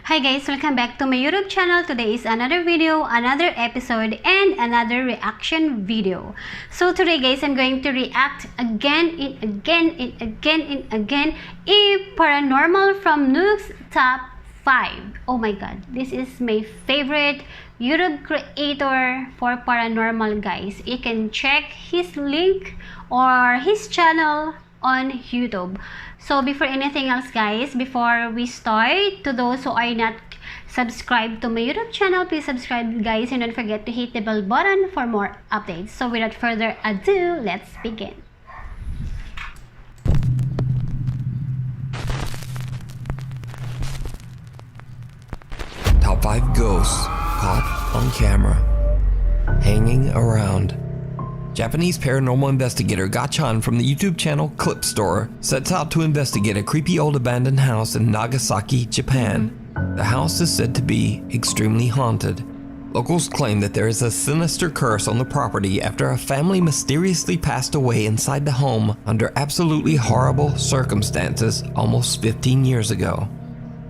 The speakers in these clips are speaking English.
Hi guys, welcome back to my YouTube channel. Today is another video, another episode, and another reaction video. So today guys, I'm going to react again in paranormal from NUKE'S top 5. Oh my god, this is my favorite YouTube creator for paranormal guys. You can check his link or his channel on YouTube. So before anything else guys, before we start, to those who are not subscribed to my YouTube channel, please subscribe guys, and don't forget to hit the bell button for more updates. So without further ado, let's begin. Top 5 ghosts caught on camera hanging around. Japanese paranormal investigator Gachan from the YouTube channel Clip Store sets out to investigate a creepy old abandoned house in Nagasaki, Japan. The house is said to be extremely haunted. Locals claim that there is a sinister curse on the property after a family mysteriously passed away inside the home under absolutely horrible circumstances almost 15 years ago.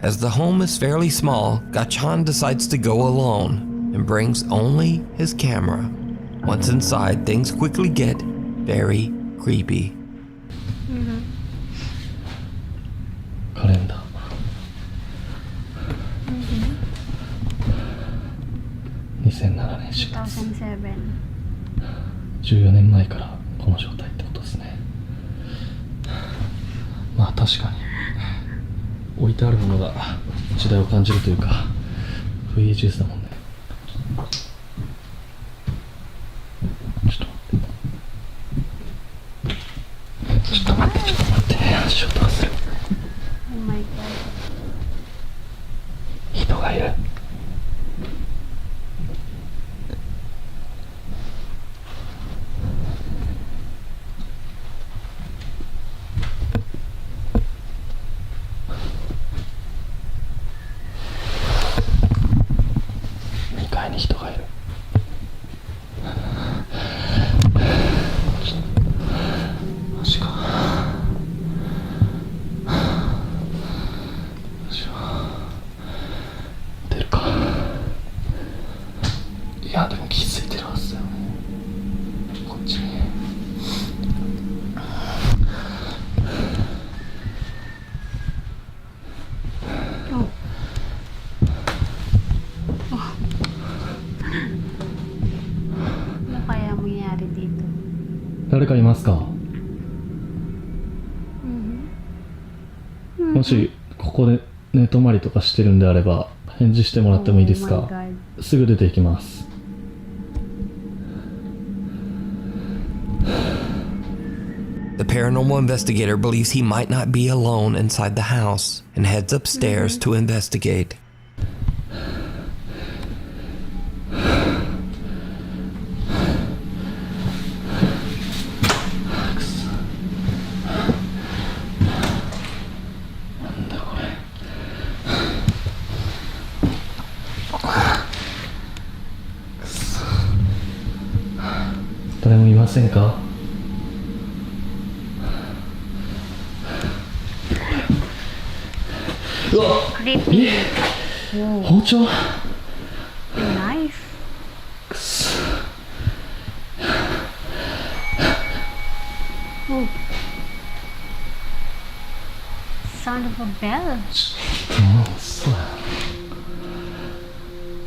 As the home is fairly small, Gachan decides to go alone and brings only his camera. Once inside, things quickly get very creepy. カレンダー2007年4月2007. 14年前からこの状態ってことですね。まあ確かに置いてあるものが時代を感じるというか VHS だもんね。ちょっと待って足音がする。 Oh my god. 人がいる。2階に人がいる。マジか。出るか。いやでも気づいてるはずだよね。こっちに。Ano kaya mangyari dito? 誰かいますか？もしここで寝泊まりとかしてるんであれば返事してもらってもいいですか？ Oh my god. すぐ出ていきます。 The paranormal investigator believes he might not be alone inside the house and heads upstairs to investigate. "誰もいませんか?" うわ、 Creepy. 包丁 Knife. くそ。 Oh. Sound of a bell. そうや。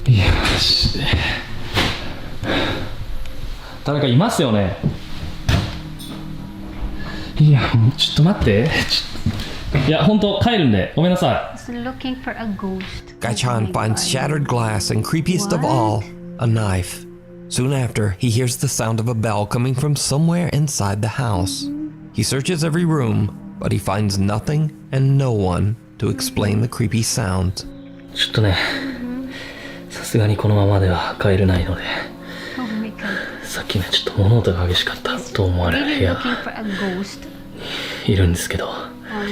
いやマジで誰かいますよね。いやもうちょっと待って。いや本当帰るんでごめんなさい。 He's looking for a ghost. Gachan finds shattered glass and creepiest of all, a knife. Soon after, he hears the sound of a bell coming from somewhere inside the house. He searches every room, but he finds nothing and no one to explain the creepy sound. ちょっとね、さすがにこのままでは帰れないので、 Oh my god. さっきねちょっと物音が激しかったと思われる部 Really 屋 looking for a ghost. いるんですけど、 Oh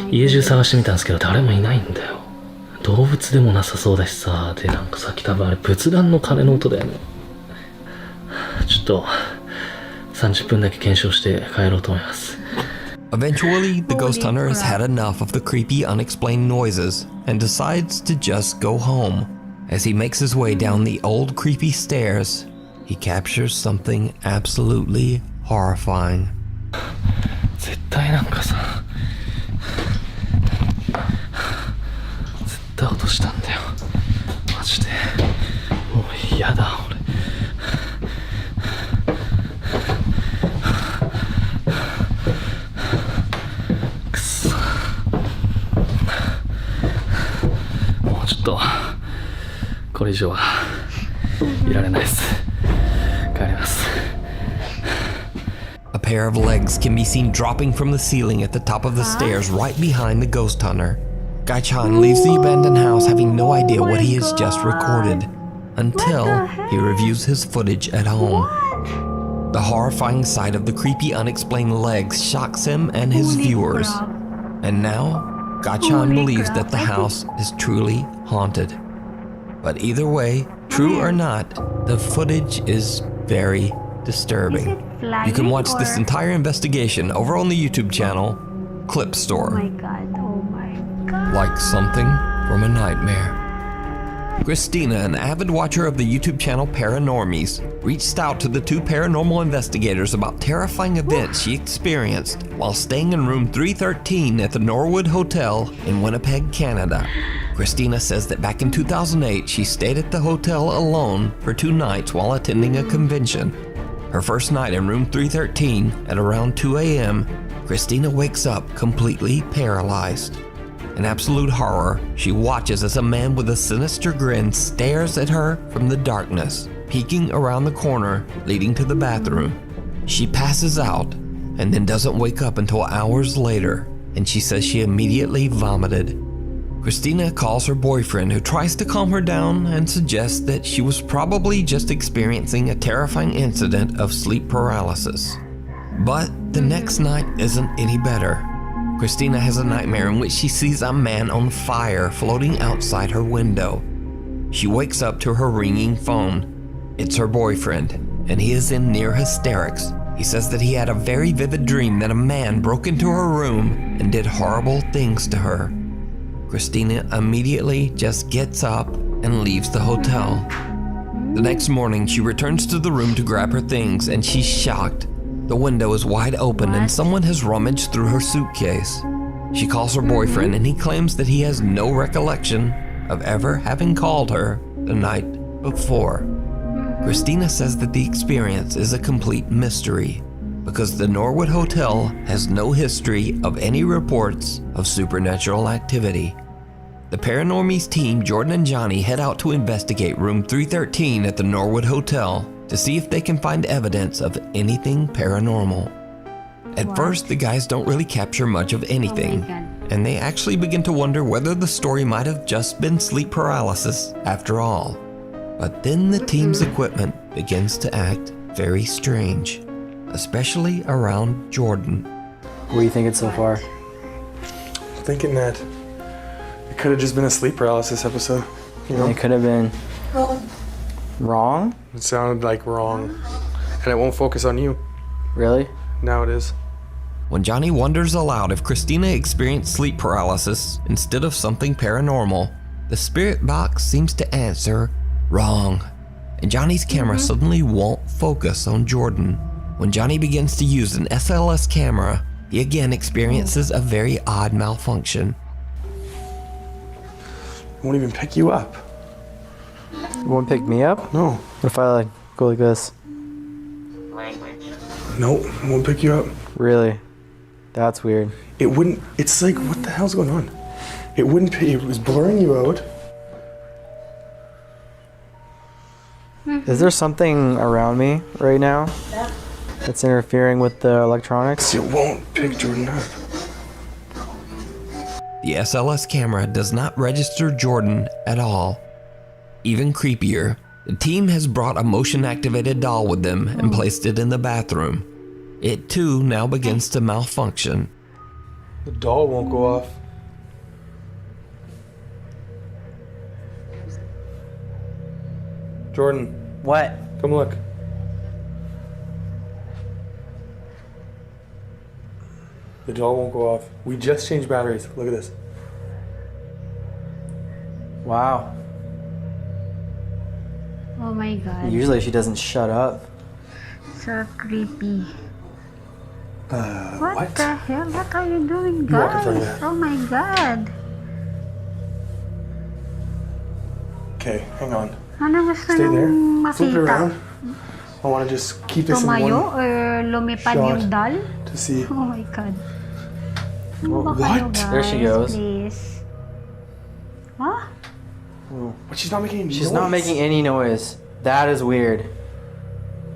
my 家中探してみたんですけど誰もいないんだよ。動物でもなさそうだしさ、でなんかさっき多分あれ仏壇の鐘の音だよね。ちょっと30分だけ検証して帰ろうと思います。Eventually, the ghost Holy hunter has crap. had enough of the creepy, unexplained noises and decides to just go home. As he makes his way down the old, creepy stairs, he captures something absolutely horrifying. 絶対なんかさ絶対落としたんだよマジでもう嫌だ俺くそもうちょっとこれ以上はいられないです帰ります A pair of legs can be seen dropping from the ceiling at the top of the stairs right behind the ghost hunter. Gai-chan leaves the abandoned house having no idea what he has just recorded until he reviews his footage at home. The horrifying sight of the creepy unexplained legs shocks him and his viewers. And now, Gai-chan believes that the house is truly haunted. But either way, true or not, the footage is very disturbing. You can watch this entire investigation over on the YouTube channel, Clip Oh my Store, god, oh my god. like something from a nightmare. Christina, an avid watcher of the YouTube channel Paranormies, reached out to the two paranormal investigators about terrifying events she experienced while staying in room 313 at the Norwood Hotel in Winnipeg, Canada. Christina says that back in 2008, she stayed at the hotel alone for 2 nights while attending a convention. Her first night in room 313 at around 2 a.m., Christina wakes up completely paralyzed. In absolute horror, she watches as a man with a sinister grin stares at her from the darkness, peeking around the corner leading to the bathroom. She passes out and then doesn't wake up until hours later, and she says she immediately vomited. Christina calls her boyfriend, who tries to calm her down and suggests that she was probably just experiencing a terrifying incident of sleep paralysis. But the next night isn't any better. Christina has a nightmare in which she sees a man on fire floating outside her window. She wakes up to her ringing phone. It's her boyfriend, and he is in near hysterics. He says that he had a very vivid dream that a man broke into her room and did horrible things to her. Christina immediately just gets up and leaves the hotel. The next morning, she returns to the room to grab her things, and she's shocked. The window is wide open and someone has rummaged through her suitcase. She calls her boyfriend and he claims that he has no recollection of ever having called her the night before. Christina says that the experience is a complete mystery because the Norwood Hotel has no history of any reports of supernatural activity. The Paranormies team, Jordan and Johnny, head out to investigate room 313 at the Norwood Hotel to see if they can find evidence of anything paranormal. At first, the guys don't really capture much of anything, and they actually begin to wonder whether the story might have just been sleep paralysis after all. But then the team's equipment begins to act very strange, especially around Jordan. What are you thinking so far? Thinking that it could have just been a sleep paralysis episode. You know? It could have been wrong? It sounded like wrong. And it won't focus on you. Really? Now it is. When Johnny wonders aloud if Christina experienced sleep paralysis instead of something paranormal, the spirit box seems to answer wrong, and Johnny's camera suddenly won't focus on Jordan. When Johnny begins to use an SLS camera, he again experiences a very odd malfunction. It won't even pick you up. You won't pick me up? No. What if I like go like this? No, it won't pick you up. Really? That's weird. It wouldn't, it's like, what the hell's going on? It wouldn't pick, it was blurring you out. Is there something around me right now that's interfering with the electronics? It won't pick Jordan up. The SLS camera does not register Jordan at all. Even creepier, the team has brought a motion-activated doll with them and placed it in the bathroom. It too now begins to malfunction. The doll won't go off. Jordan, What? come look. The doll won't go off. We just changed batteries. Look at this. Wow. Oh my god. Usually she doesn't shut up. So creepy. What What? the hell? What are you doing, You walk in front of guys? that. Oh my god. Okay, hang on. Ano gusto Stay there. niyong Flip it makita? around. I want to just keep this in Tumayo one or lumipad shot. yung doll? to see. Oh my god. Ano ba What? kayo, guys? There she goes. Please. Huh? But she's not making any She's noise. not making any noise. That is weird.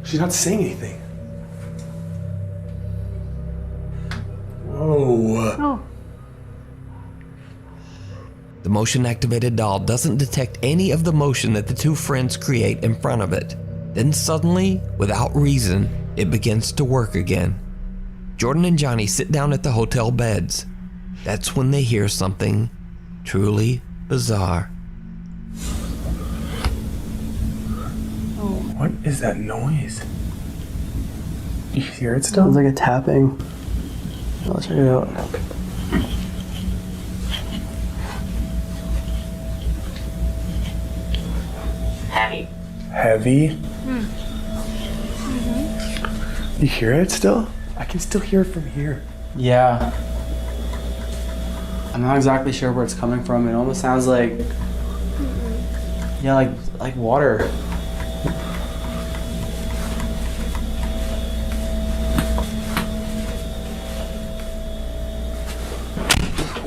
She's not saying anything. Whoa. Oh. The motion-activated doll doesn't detect any of the motion that the two friends create in front of it. Then suddenly, without reason, it begins to work again. Jordan and Johnny sit down at the hotel beds. That's when they hear something truly bizarre. What is that noise? You hear it still? Sounds like a tapping. I'll check it out. Heavy? You hear it still? I can still hear it from here. Yeah. I'm not exactly sure where it's coming from. It almost sounds like, yeah, like water.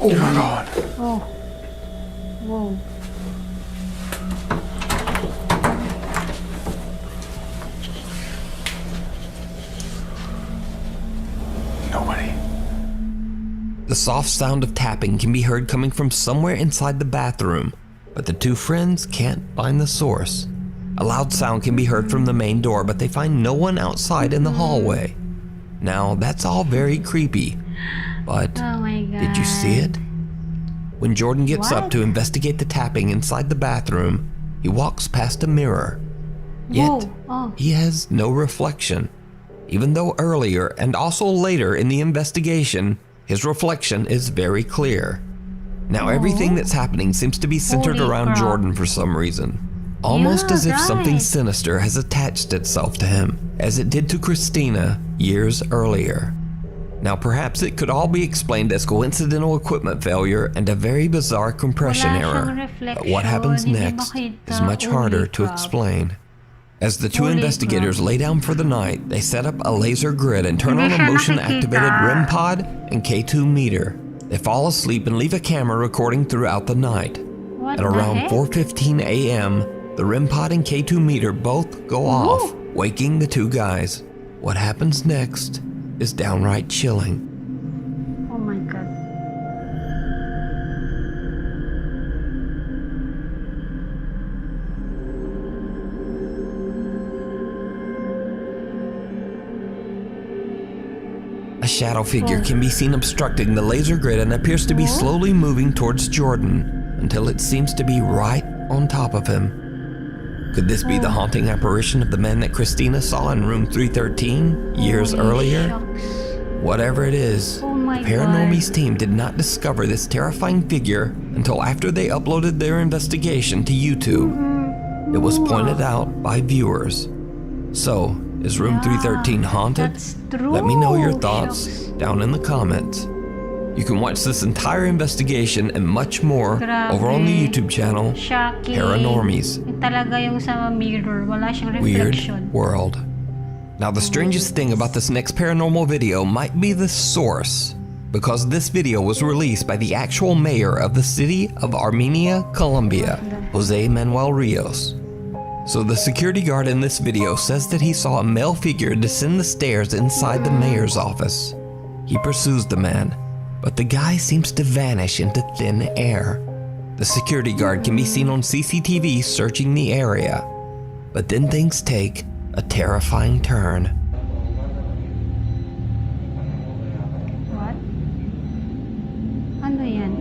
Oh my god. Oh. Whoa. Nobody. The soft sound of tapping can be heard coming from somewhere inside the bathroom, but the two friends can't find the source. A loud sound can be heard from the main door, but they find no one outside in the hallway. Now, that's all very creepy, but Oh my god. did you see it? When Jordan gets up What? to investigate the tapping inside the bathroom, he walks past a mirror. Yet, Whoa. Oh. he has no reflection, even though earlier and also later in the investigation, his reflection is very clear. Now everything that's happening seems to be centered Holy around crap. Jordan for some reason. Almost Yeah, as if something right. sinister has attached itself to him, as it did to Christina years earlier. Now perhaps it could all be explained as coincidental equipment failure and a very bizarre compression Wala error. siyang But what happens reflection, hindi next makita. is much Holy harder to crap. explain. As the two Holy investigators crap. lay down for the night, they set up a laser grid and turn on Hindi a siya motion-activated nakikita. REM pod and K2 meter. They fall asleep and leave a camera recording throughout the night. What At the around heck? 4:15 a.m., the REM pod and K2 meter both go off, waking the two guys. What happens next is downright chilling. Oh my god. A shadow figure can be seen obstructing the laser grid and appears to be slowly moving towards Jordan until it seems to be right on top of him. Could this be the haunting apparition of the man that Christina saw in room 313 years Holy earlier? shucks. Whatever it is, Oh my the Paranormies team did not discover this terrifying figure until after they uploaded their investigation to YouTube. It was pointed out by viewers. So, is room 313 haunted? That's true. Let me know your thoughts Shucks. down in the comments. You can watch this entire investigation and much more Grabe. over on the YouTube channel Shocking. Paranormies Yung talaga yung sa mirror, wala siyang Weird reflection. World. Now the strangest thing about this next paranormal video might be the source, because this video was released by the actual mayor of the city of Armenia, Colombia, Jose Manuel Rios. So the security guard in this video says that he saw a male figure descend the stairs inside the mayor's office. He pursues the man, but the guy seems to vanish into thin air. The security guard can be seen on CCTV searching the area, but then things take a terrifying turn. What? Ano yan?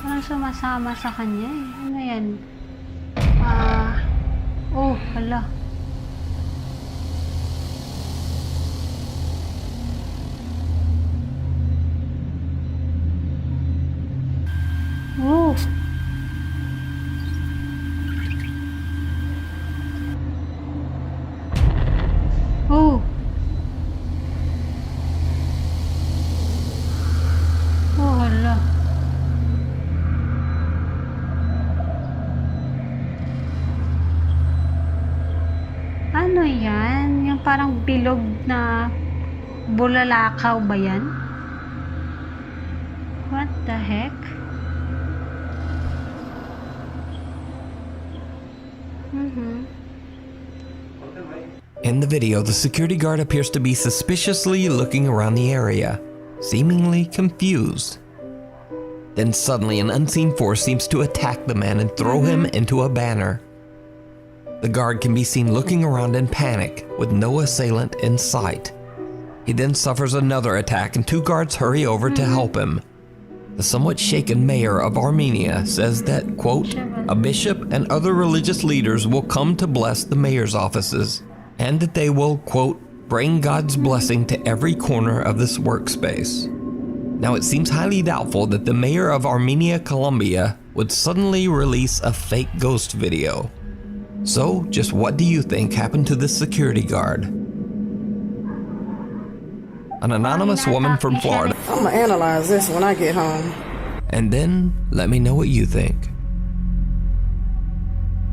Parang kasama sa kanya eh. Ano yan? Oh, hala. Oh. Oh. Oh, hala. Ano yan? Yung parang bilog na bulalakaw ba yan? What the heck? In the video, the security guard appears to be suspiciously looking around the area, seemingly confused. Then suddenly an unseen force seems to attack the man and throw him into a banner. The guard can be seen looking around in panic, with no assailant in sight. He then suffers another attack and 2 guards hurry over to help him. The somewhat shaken mayor of Armenia says that, quote, a bishop and other religious leaders will come to bless the mayor's offices, and that they will, quote, bring God's blessing to every corner of this workspace. Now it seems highly doubtful that the mayor of Armenia, Colombia, would suddenly release a fake ghost video. So, just what do you think happened to this security guard? An anonymous woman from Florida. I'm gonna analyze this when I get home. And then, let me know what you think.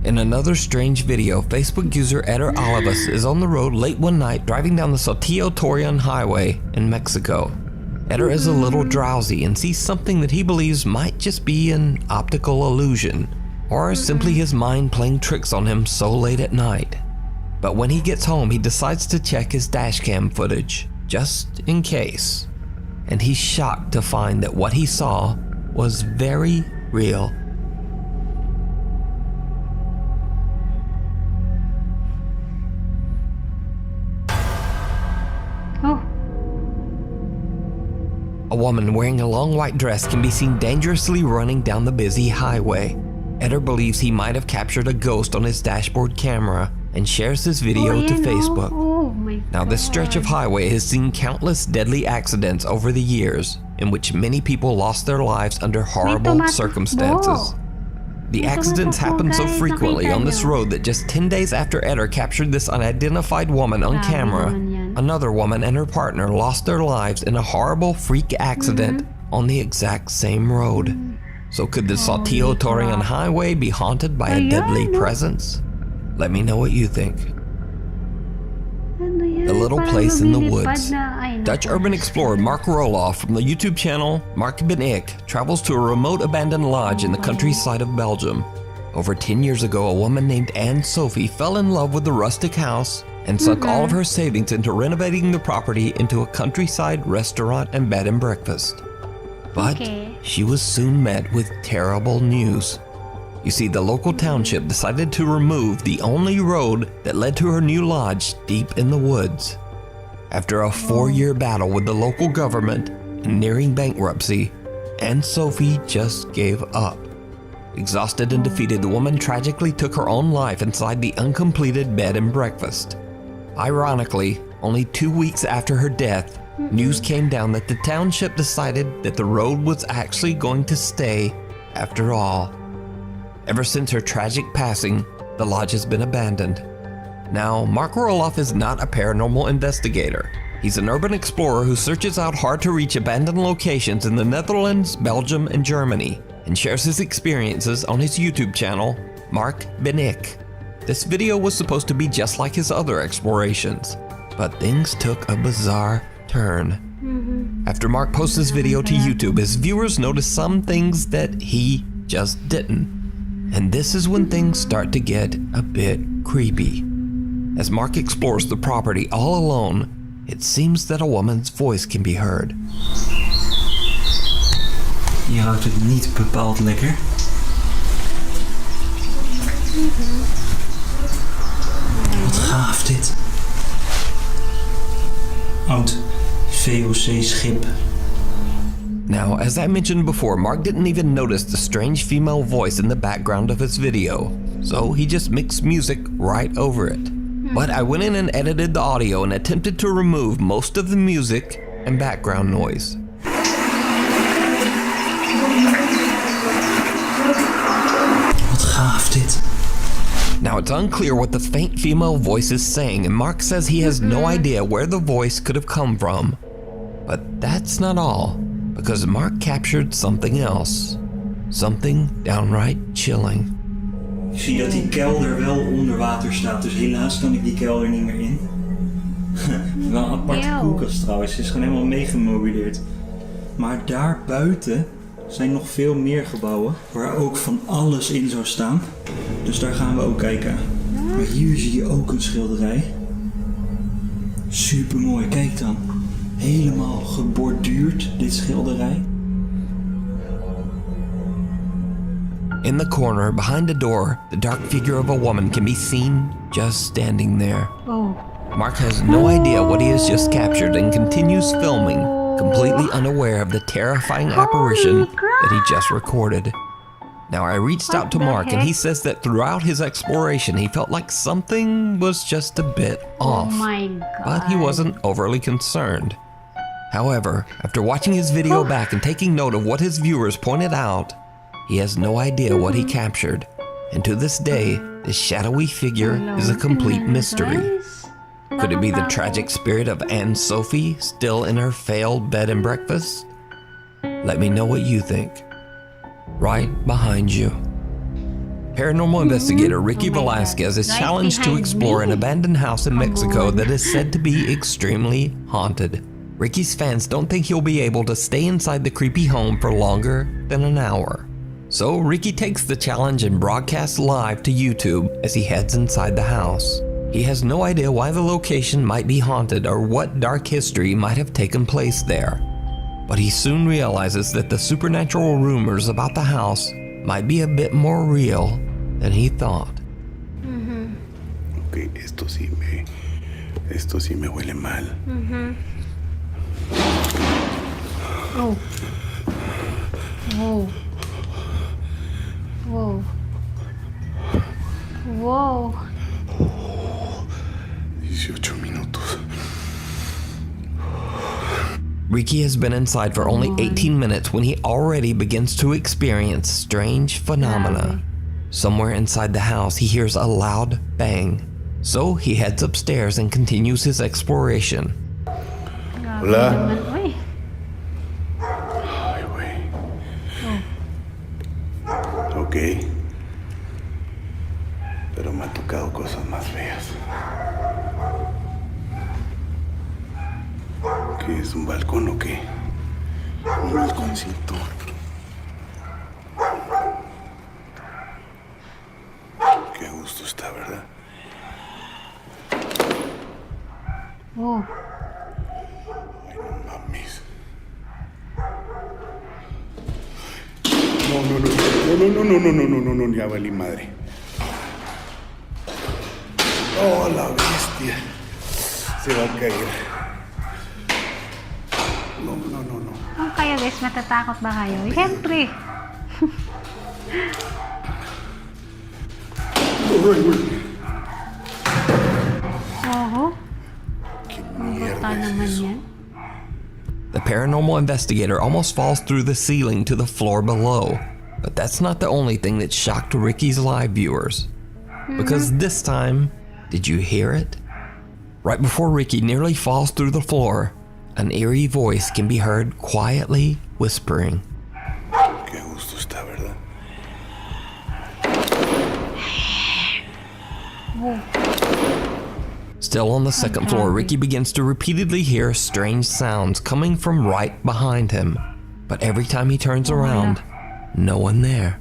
In another strange video, Facebook user Eder Olivas is on the road late one night driving down the Saltillo-Torreon highway in Mexico. Eder is a little drowsy and sees something that he believes might just be an optical illusion, or simply his mind playing tricks on him so late at night. But when he gets home, he decides to check his dashcam footage, just in case. And he's shocked to find that what he saw was very real. Oh. A woman wearing a long white dress can be seen dangerously running down the busy highway. Eder believes he might have captured a ghost on his dashboard camera and shares this video to Facebook. Oh my Now, this stretch of highway has seen countless deadly accidents over the years in which many people lost their lives under horrible circumstances. The accidents happen so frequently on this road that just 10 days after Eder captured this unidentified woman on camera, another woman and her partner lost their lives in a horrible freak accident on the exact same road. So could the Saltillo-Torreon highway be haunted by a deadly presence? Let me know what you think. The little place in the woods. Dutch urban explorer Mark Roloff from the YouTube channel Mark Ben Ik travels to a remote abandoned lodge in the countryside of Belgium. Over 10 years ago, a woman named Anne-Sophie fell in love with the rustic house and sunk all of her savings into renovating the property into a countryside restaurant and bed and breakfast. But she was soon met with terrible news. You see, the local township decided to remove the only road that led to her new lodge deep in the woods. After a 4-year battle with the local government and nearing bankruptcy, Anne-Sophie just gave up. Exhausted and defeated, the woman tragically took her own life inside the uncompleted bed and breakfast. Ironically, only 2 weeks after her death, news came down that the township decided that the road was actually going to stay after all. Ever since her tragic passing, the lodge has been abandoned. Now, Mark Roloff is not a paranormal investigator. He's an urban explorer who searches out hard-to-reach abandoned locations in the Netherlands, Belgium, and Germany, and shares his experiences on his YouTube channel, Mark Ben Ik. This video was supposed to be just like his other explorations, but things took a bizarre turn. After Mark posts this video to YouTube, his viewers noticed some things that he just didn't. And this is when things start to get a bit creepy. As Mark explores the property all alone, it seems that a woman's voice can be heard. Je ruikt het niet bepaald lekker. Wat gaaf dit. Oud VOC-schip. Now, as I mentioned before, Mark didn't even notice the strange female voice in the background of his video, so he just mixed music right over it. But I went in and edited the audio and attempted to remove most of the music and background noise. Wat gaaf dit. Now, it's unclear what the faint female voice is saying, and Mark says he has no idea where the voice could have come from. But that's not all, because Mark captured something else. Something downright chilling. Ik zie dat die kelder wel onder water staat, dus helaas kan ik die kelder niet meer in. Wel een aparte koelkast trouwens, ze is gewoon helemaal meegemobileerd. Maar daar buiten zijn nog veel meer gebouwen waar ook van alles in zou staan. Dus daar gaan we ook kijken. Maar hier zie je ook een schilderij. Super mooi, kijk dan. Helemaal geborduurd, dit schilderij. In the corner, behind the door, the dark figure of a woman can be seen just standing there. Oh. Mark has no idea what he has just captured and continues filming, completely unaware of the terrifying apparition that he just recorded. Now, I reached out to Mark and he says that throughout his exploration he felt like something was just a bit off. Oh my God. But he wasn't overly concerned. However, after watching his video back and taking note of what his viewers pointed out, he has no idea what he captured, and to this day, this shadowy figure is a complete mystery. Could it be the tragic spirit of Anne Sophie still in her failed bed and breakfast? Let me know what you think. Right behind you. Paranormal investigator Ricky Velasquez is challenged to explore an abandoned house in Mexico that is said to be extremely haunted. Ricky's fans don't think he'll be able to stay inside the creepy home for longer than an hour. So Ricky takes the challenge and broadcasts live to YouTube as he heads inside the house. He has no idea why the location might be haunted or what dark history might have taken place there. But he soon realizes that the supernatural rumors about the house might be a bit more real than he thought. Ok, esto sí me huele mal. Oh. Whoa. Whoa. Whoa. 18 minutos. Ricky has been inside for only 18 minutes when he already begins to experience strange phenomena. Somewhere inside the house, he hears a loud bang. So he heads upstairs and continues his exploration. Hola. Uy. Ay, güey. Ok. Pero me ha tocado cosas más feas. ¿Qué es un balcón o qué? Un balconcito. Qué a gusto está, ¿verdad? Oh. Ay, no mames. No, ya valí madre. Oh, la bestia. Se va a caer. No. Kung kayo guys, matatakot ba kayo? Siyempre. Oh. Qué Bata mierda naman es eso. yan. The paranormal investigator almost falls through the ceiling to the floor below. But that's not the only thing that shocked Ricky's live viewers. Because this time, did you hear it? Right before Ricky nearly falls through the floor, an eerie voice can be heard quietly whispering. Qué a gusto está, ¿verdad? Still on the second floor, Ricky begins to repeatedly hear strange sounds coming from right behind him. But every time he turns around, no one there.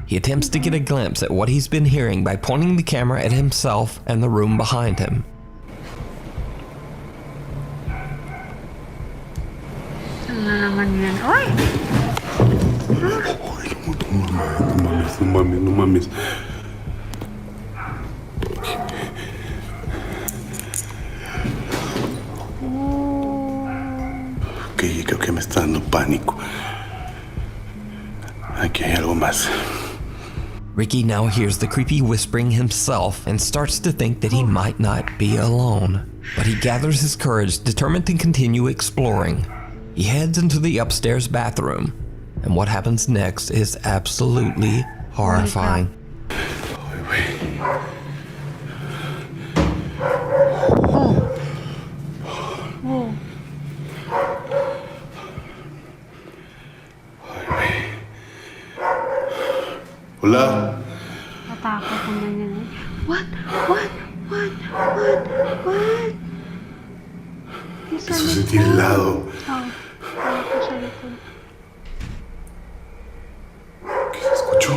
He attempts to get a glimpse at what he's been hearing by pointing the camera at himself and the room behind him. Ano naman yan? Oy! No mames. Ok, que me está dando pánico. Aquí hay algo más. Ricky now hears the creepy whispering himself and starts to think that he might not be alone. But he gathers his courage, determined to continue exploring. He heads into the upstairs bathroom, and what happens next is absolutely horrifying. Hola. Natakot naman yun. What? Eso sentí helado. ¿Qué se escuchó?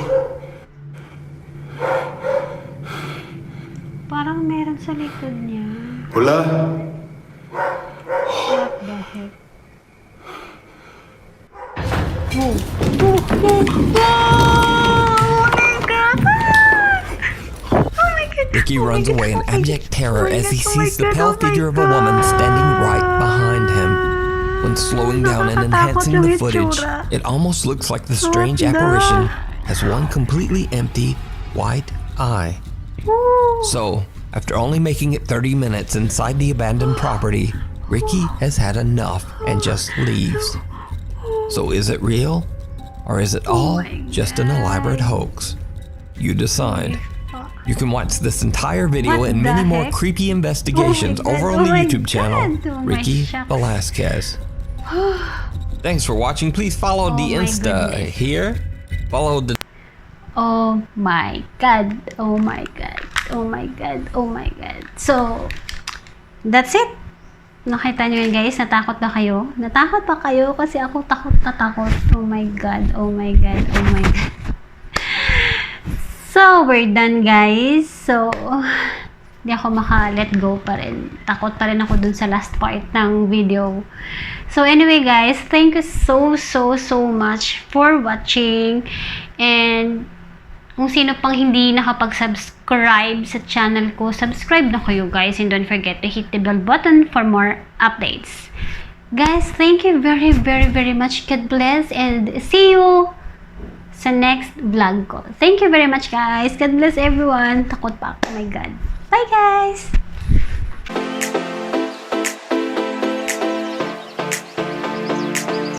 Parang meron sa likod niya. Hola. What the heck? Ricky runs away in abject terror as he sees the pale figure of a woman standing right behind him. When slowing down and enhancing the footage, it almost looks like the strange apparition has one completely empty white eye. So, after only making it 30 minutes inside the abandoned property, Ricky has had enough and just leaves. So is it real? Or is it all just an elaborate hoax? You decide. You can watch this entire video What and the many more heck? creepy investigations Oh my over God, on the oh my YouTube channel, God, oh my Ricky shucks. Velasquez. Thanks for watching. Please follow Oh the my Insta goodness. here. Follow the Oh my God. Oh my God. Oh my God. Oh my God. So, that's it. Nakita nyo yun guys, natakot ba kayo? Natakot ba kayo? Kasi ako takot na takot. Oh my God. Oh my God. Oh my God. So, we're done guys. So, hindi ako maka-let go pa rin. Takot pa rin ako dun sa last part ng video. So, anyway guys, thank you so much for watching. And, kung sino pang hindi nakapag-subscribe sa channel ko, subscribe na kayo guys. And don't forget to hit the bell button for more updates. Guys, thank you very much. God bless and see you sa next vlog ko. Thank you very much guys. God bless everyone. Takot pa ako. Oh my God. Bye guys!